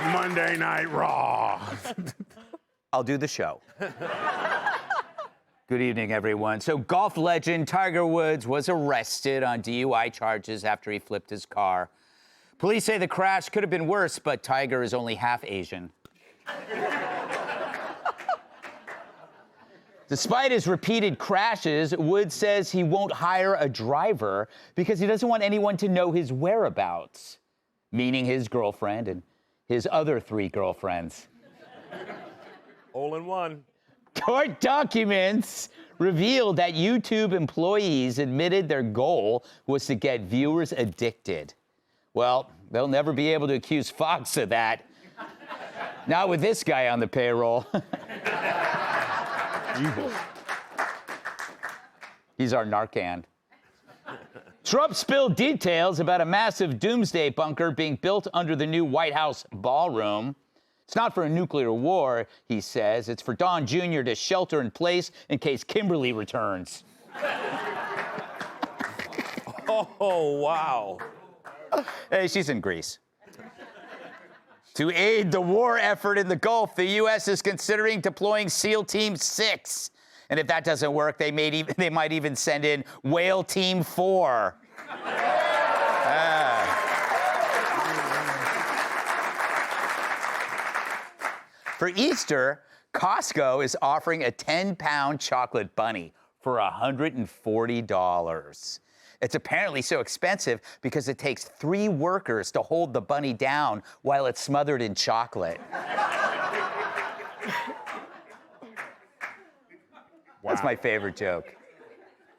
Monday Night Raw. I'll do the show. Good evening, everyone. So golf legend Tiger Woods was arrested on DUI charges after he flipped his car. Police say the crash could have been worse, but Tiger is only half Asian. Despite his repeated crashes, Woods says he won't hire a driver because he doesn't want anyone to know his whereabouts, meaning his girlfriend and his other 3 girlfriends. All in one. Court documents revealed that YouTube employees admitted their goal was to get viewers addicted. Well, they'll never be able to accuse Fox of that. Not with this guy on the payroll. He's our Narcan. Trump spilled details about a massive doomsday bunker being built under the new White House ballroom. It's not for a nuclear war, he says. It's for Don Jr. to shelter in place in case Kimberly returns. Oh, wow. Hey, she's in Greece. To aid the war effort in the Gulf, the U.S. is considering deploying SEAL Team 6. And if that doesn't work, they might even send in Whale Team 4. For Easter, Costco is offering a 10-pound chocolate bunny for $140. It's apparently so expensive because it takes 3 workers to hold the bunny down while it's smothered in chocolate. That's my favorite joke.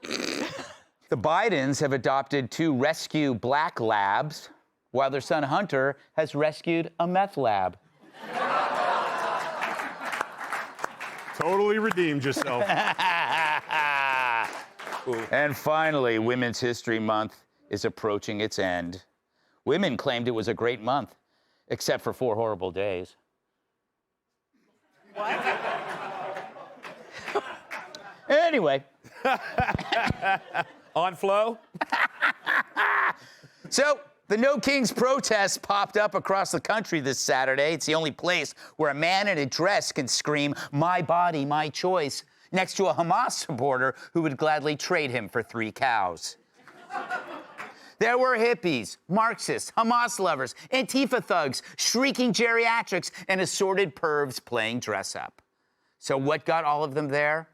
The Bidens have adopted 2 rescue black labs, while their son Hunter has rescued a meth lab. Totally redeemed yourself. And finally, Women's History Month is approaching its end. Women claimed it was a great month, except for 4 horrible days. What? Anyway. On flow? So, the No Kings protest popped up across the country this Saturday. It's the only place where a man in a dress can scream, "My body, my choice," next to a Hamas supporter who would gladly trade him for 3 cows. There were hippies, Marxists, Hamas lovers, Antifa thugs, shrieking geriatrics, and assorted pervs playing dress-up. So what got all of them there?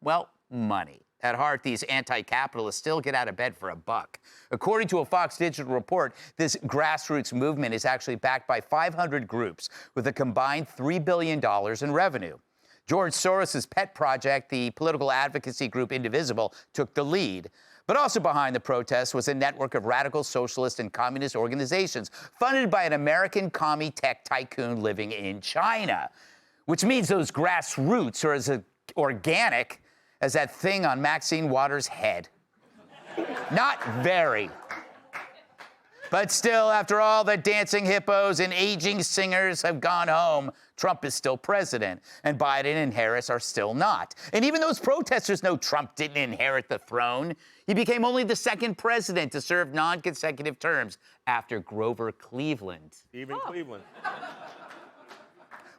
Well, money. At heart, these anti-capitalists still get out of bed for a buck. According to a Fox Digital report, this grassroots movement is actually backed by 500 groups with a combined $3 billion in revenue. George Soros' pet project, the political advocacy group Indivisible, took the lead. But also behind the protests was a network of radical socialist and communist organizations funded by an American commie tech tycoon living in China, which means those grassroots are as organic as that thing on Maxine Waters' head. Not very. But still, after all the dancing hippos and aging singers have gone home, Trump is still president, and Biden and Harris are still not. And even those protesters know Trump didn't inherit the throne. He became only the 2nd president to serve non-consecutive terms after Grover Cleveland. Even Cleveland.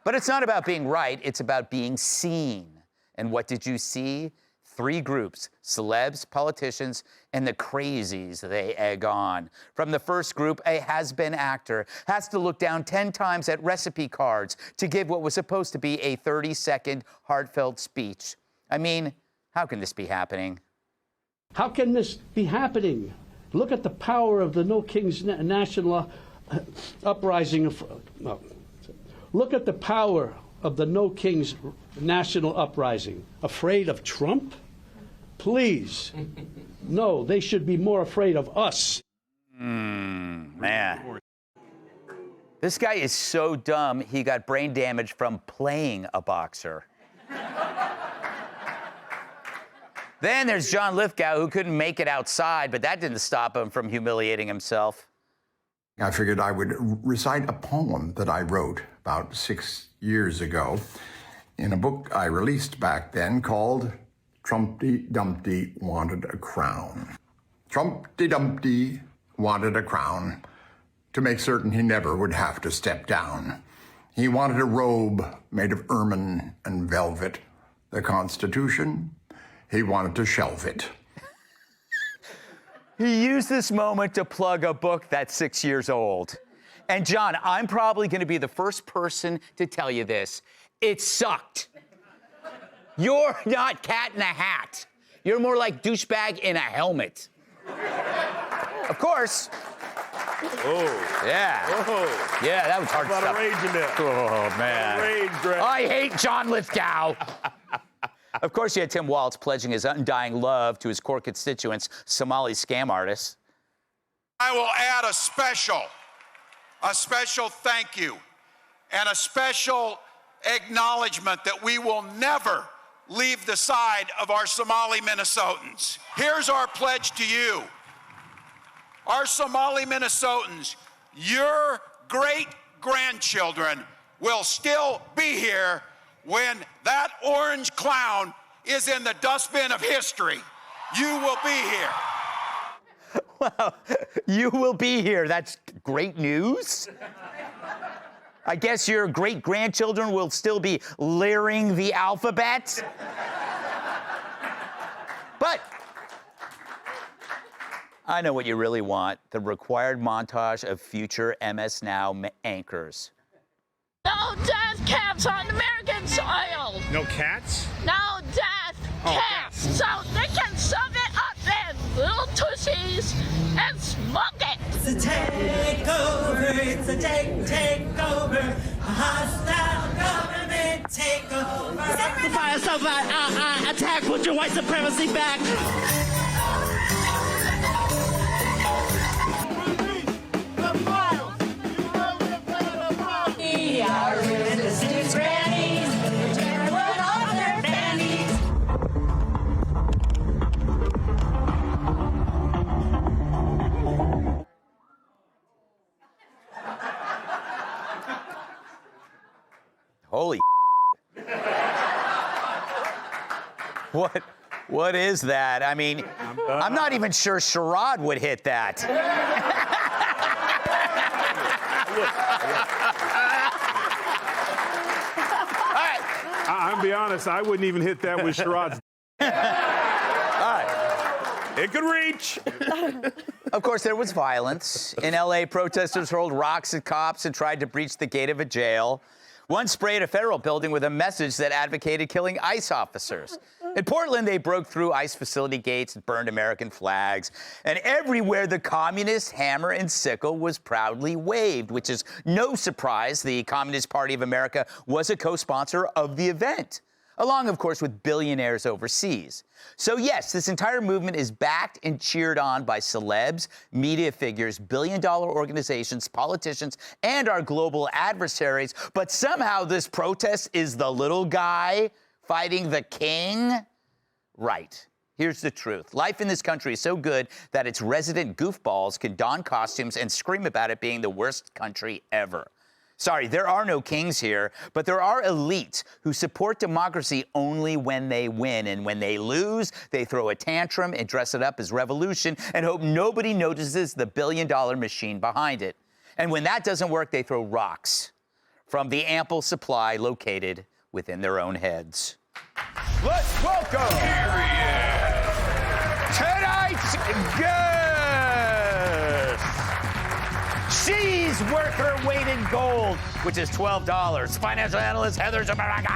But it's not about being right, it's about being seen. And what did you see? 3 groups, celebs, politicians, and the crazies they egg on. From the first group, a has-been actor has to look down 10 times at recipe cards to give what was supposed to be a 30-second heartfelt speech. I mean, how can this be happening? How can this be happening? Look at the power of the No Kings National Uprising. Look at the power of the No Kings National Uprising. Afraid of Trump? Please. No, they should be more afraid of us. Man. This guy is so dumb, he got brain damage from playing a boxer. Then there's John Lithgow, who couldn't make it outside, but that didn't stop him from humiliating himself. I figured I would recite a poem that I wrote about 6 years ago in a book I released back then called Trumpty Dumpty Wanted a Crown. Trumpty Dumpty wanted a crown to make certain he never would have to step down. He wanted a robe made of ermine and velvet. The Constitution, he wanted to shelve it. He used this moment to plug a book that's 6 years old. And John, I'm probably going to be the first person to tell you this. It sucked. You're not Cat in a Hat. You're more like douchebag in a helmet. Of course. Oh. Yeah. Oh. Yeah, that was hard A lot stuff. of rage in there. Oh, man. Rage, Greg. I hate John Lithgow. Of course, you had Tim Walz pledging his undying love to his core constituents, Somali scam artists. I will add a special thank you and a special acknowledgement that we will never leave the side of our Somali Minnesotans. Here's our pledge to you. Our Somali Minnesotans, your great-grandchildren will still be here when that orange clown is in the dustbin of history. You will be here. Well, you will be here. That's great news. I guess your great-grandchildren will still be leering the alphabet. But I know what you really want, the required montage of future MS Now anchors. No death camps on American soil. No cats? No death camps. So they can shove it up their little tushies and smoke it. It's a takeover, it's a takeover, a hostile government takeover. Sacrifice yourself, attack, put your white supremacy back. We are resistance grannies, we're tearing off their fannies. Holy What is that? I mean, I'm not even sure Sherrod would hit that. I'm gonna be honest, I wouldn't even hit that with Sherrod's. It could reach. Of course, there was violence. In L.A., protesters hurled rocks at cops and tried to breach the gate of a jail. One sprayed a federal building with a message that advocated killing ICE officers. In Portland, they broke through ICE facility gates and burned American flags. And everywhere, the communist hammer and sickle was proudly waved, which is no surprise. The Communist Party of America was a co-sponsor of the event, along, of course, with billionaires overseas. So, yes, this entire movement is backed and cheered on by celebs, media figures, billion-dollar organizations, politicians, and our global adversaries. But somehow this protest is the little guy fighting the king? Right. Here's the truth. Life in this country is so good that its resident goofballs can don costumes and scream about it being the worst country ever. Sorry, there are no kings here, but there are elites who support democracy only when they win. And when they lose, they throw a tantrum and dress it up as revolution and hope nobody notices the billion-dollar machine behind it. And when that doesn't work, they throw rocks from the ample supply located within their own heads. Let's welcome tonight's guest. She's worth her weight in gold, which is $12. Financial analyst Heather Zamaraga.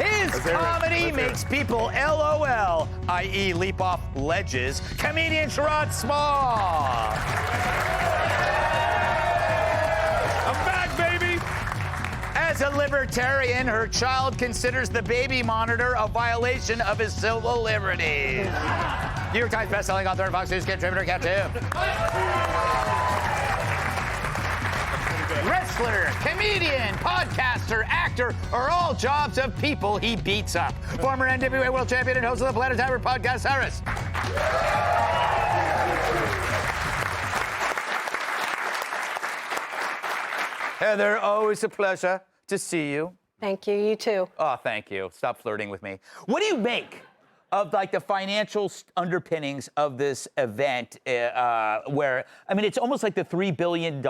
His comedy makes people LOL, i.e. leap off ledges. Comedian Sherrod Small. I'm back, baby. As a libertarian, her child considers the baby monitor a violation of his civil liberties. New York Times bestselling author and Fox News contributor, Catch him. Wrestler, comedian, podcaster, actor are all jobs of people he beats up. Former NWA world champion and host of the Planet Timer podcast, Harris. Heather, always a pleasure to see you. Thank you. You too. Oh, thank you. Stop flirting with me. What do you make of like the financial underpinnings of this event, where, I mean, it's almost like the $3 billion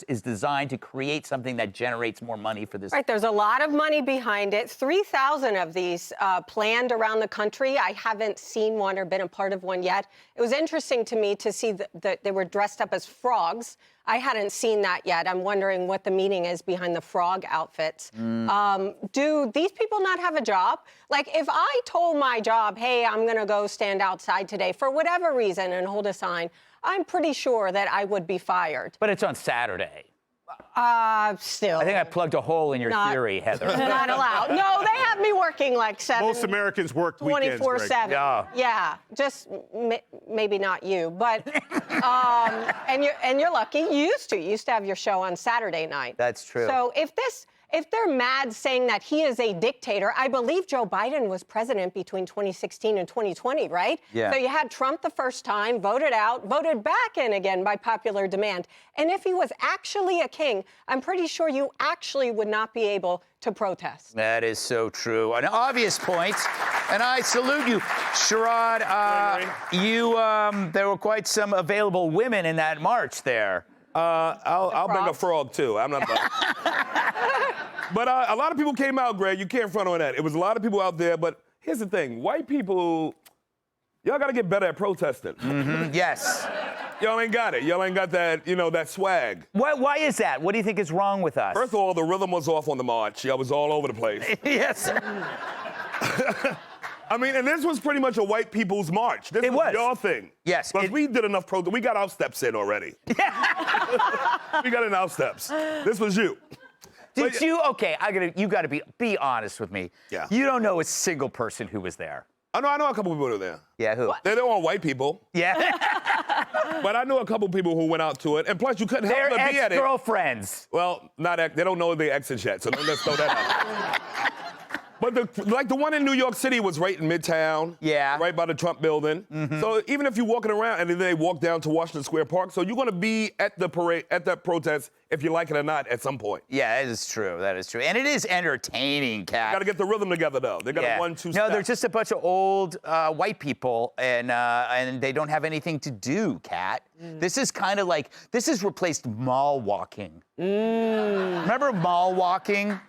is designed to create something that generates more money for this. Right, there's a lot of money behind it. 3,000 of these planned around the country. I haven't seen one or been a part of one yet. It was interesting to me to see that they were dressed up as frogs. I hadn't seen that yet. I'm wondering what the meaning is behind the frog outfits. Do these people not have a job? Like, if I told my job, hey, I'm going to go stand outside today for whatever reason and hold a sign, I'm pretty sure that I would be fired. But it's on Saturday. Still. I think I plugged a hole in your theory, Heather. Not allowed. No, they have me working like 7. Most Americans work weekends, 24/7. Yeah. Yeah, just maybe not you, but and you're lucky. You used to have your show on Saturday night. That's true. So if they're mad saying that he is a dictator, I believe Joe Biden was president between 2016 and 2020, right? Yeah. So you had Trump the first time, voted out, voted back in again by popular demand. And if he was actually a king, I'm pretty sure you actually would not be able to protest. That is so true. An obvious point, and I salute you. Sherrod, there were quite some available women in that march there. I'll bring a frog, too. I'm not. But a lot of people came out, Greg. You can't front on that. It was a lot of people out there, but here's the thing. White people, y'all got to get better at protesting. Yes. Y'all ain't got it. Y'all ain't got that, that swag. Why is that? What do you think is wrong with us? First of all, the rhythm was off on the march. Y'all was all over the place. Yes. I mean, and this was pretty much a white people's march. This was y'all thing. Yes. But we did enough protest. We got our steps in already. We got in our steps. This was you. Did you? Okay, you got to be honest with me. Yeah. You don't know a single person who was there. I know a couple people who were there. Yeah, who? They're all white people. Yeah. But I know a couple people who went out to it, and plus you couldn't help but be at it. They're ex-girlfriends. Well, they don't know their exes yet, so let's throw that out. But the one in New York City was right in Midtown. Yeah. Right by the Trump building. So even if you're walking around and then they walk down to Washington Square Park, so you're going to be at the parade, at that protest, if you like it or not, at some point. Yeah, that is true. That is true. And it is entertaining, Kat. Got to get the rhythm together, though. They got to 1-2 No, step. they're just a bunch of old white people, and they don't have anything to do, Kat. This is kind of like, this has replaced mall walking. Remember mall walking?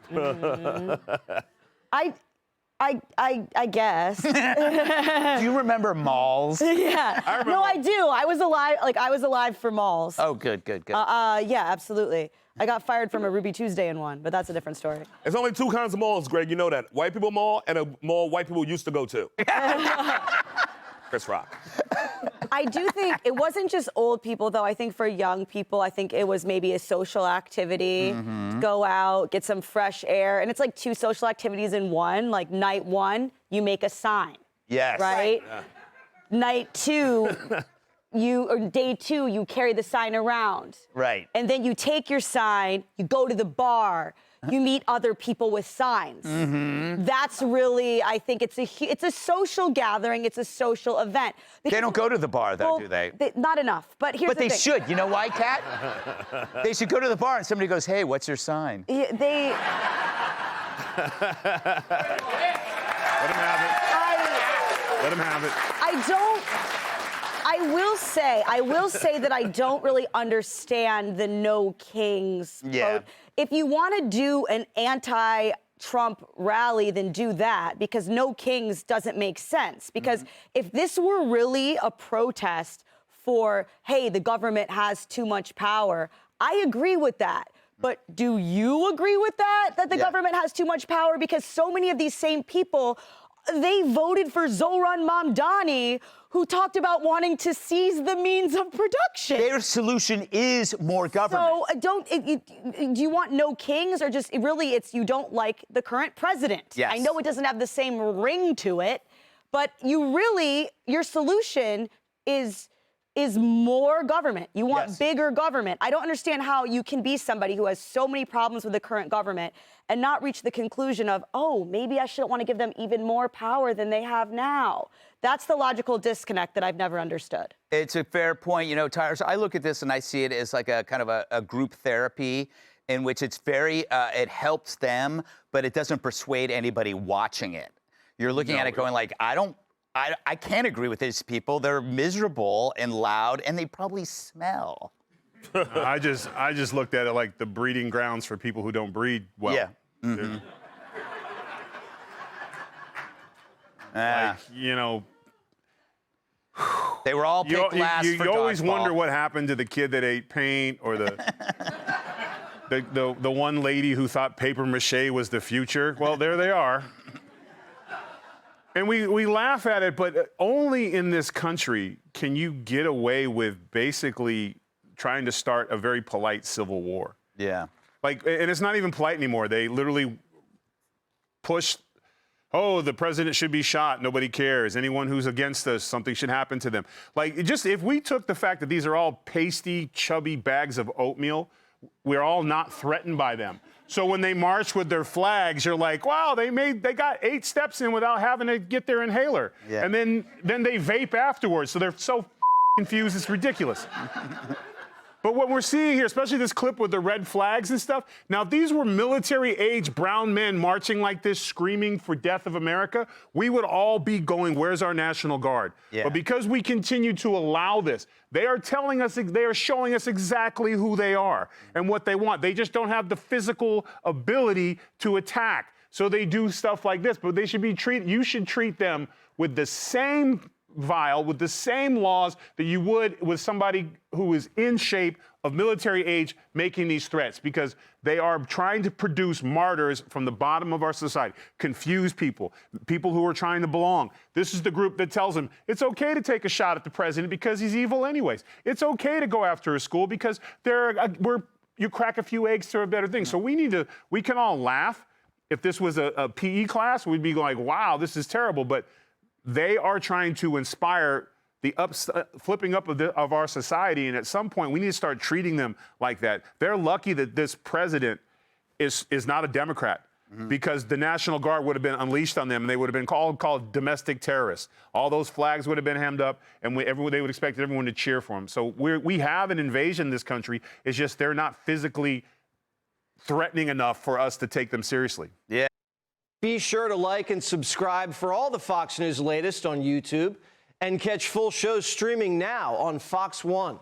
I guess. Do you remember malls? Yeah. No, I do. I was alive for malls. Oh, good. Yeah, absolutely. I got fired from a Ruby Tuesday in one, but that's a different story. There's only 2 kinds of malls, Greg. You know that. White people mall and a mall white people used to go to. Chris Rock. I do think it wasn't just old people, though. I think for young people, I think it was maybe a social activity. Go out, get some fresh air. And it's like 2 social activities in one. Like night 1, you make a sign. Yes. Right? Yeah. Night 2, or day 2, you carry the sign around. Right. And then you take your sign, you go to the bar, you meet other people with signs. That's really, I think it's a social gathering, it's a social event. They don't go to the bar, though, do they? Not enough, but here's But the they thing. should. You know why, Kat? They should go to the bar and somebody goes, hey, what's your sign? Yeah, Let him have it. Let him have it. I will say that I don't really understand the no kings vote. If you want to do an anti-Trump rally, then do that, because no kings doesn't make sense. Because if this were really a protest for, hey, the government has too much power, I agree with that. But do you agree with that the government has too much power? Because so many of these same people, they voted for Zohran Mamdani, who talked about wanting to seize the means of production. Their solution is more government. So do you want no kings, or just really it's you don't like the current president? Yes. I know it doesn't have the same ring to it, but your solution is more government. You want bigger government. I don't understand how you can be somebody who has so many problems with the current government and not reach the conclusion of, oh, maybe I shouldn't want to give them even more power than they have now. That's the logical disconnect that I've never understood. It's a fair point. You know, Tyler, so I look at this and I see it as like a kind of a group therapy in which it's very, it helps them, but it doesn't persuade anybody watching it. You're looking at it going like, I don't I can't agree with these people. They're miserable and loud, and they probably smell. I just looked at it like the breeding grounds for people who don't breed well. Yeah. Mm-hmm. Like, you know, they were all picked last for You always dodgeball. wonder what happened to the kid that ate paint, or the one lady who thought paper mache was the future. Well, there they are. And we laugh at it, but only in this country can you get away with basically trying to start a very polite civil war. Yeah. Like, and it's not even polite anymore. They literally push, oh, the president should be shot. Nobody cares. Anyone who's against us, something should happen to them. Like, if we took the fact that these are all pasty, chubby bags of oatmeal, we're all not threatened by them. So when they march with their flags, you're like, wow, they got 8 steps in without having to get their inhaler. Yeah. And then they vape afterwards. So they're so confused, it's ridiculous. But what we're seeing here, especially this clip with the red flags and stuff, now if these were military-age brown men marching like this, screaming for death of America, we would all be going, where's our National Guard? Yeah. But because we continue to allow this, they are telling us, they are showing us exactly who they are and what they want. They just don't have the physical ability to attack. So they do stuff like this, but they should be treated, you should treat them with the same with the same laws that you would with somebody who is in shape of military age making these threats, because they are trying to produce martyrs from the bottom of our society, confuse people who are trying to belong. This is the group that tells them it's okay to take a shot at the president because he's evil anyways. It's okay to go after a school because you crack a few eggs to a better thing. So we can all laugh. If this was a PE class, we'd be like, wow, this is terrible. But they are trying to inspire the flipping up of our society, and at some point we need to start treating them like that. They're lucky that this president is not a Democrat, because the National Guard would have been unleashed on them, and they would have been called domestic terrorists. All those flags would have been hemmed up, and they would expect everyone to cheer for them. So we have an invasion in this country. It's just they're not physically threatening enough for us to take them seriously. Yeah. Be sure to like and subscribe for all the Fox News latest on YouTube, and catch full shows streaming now on Fox One.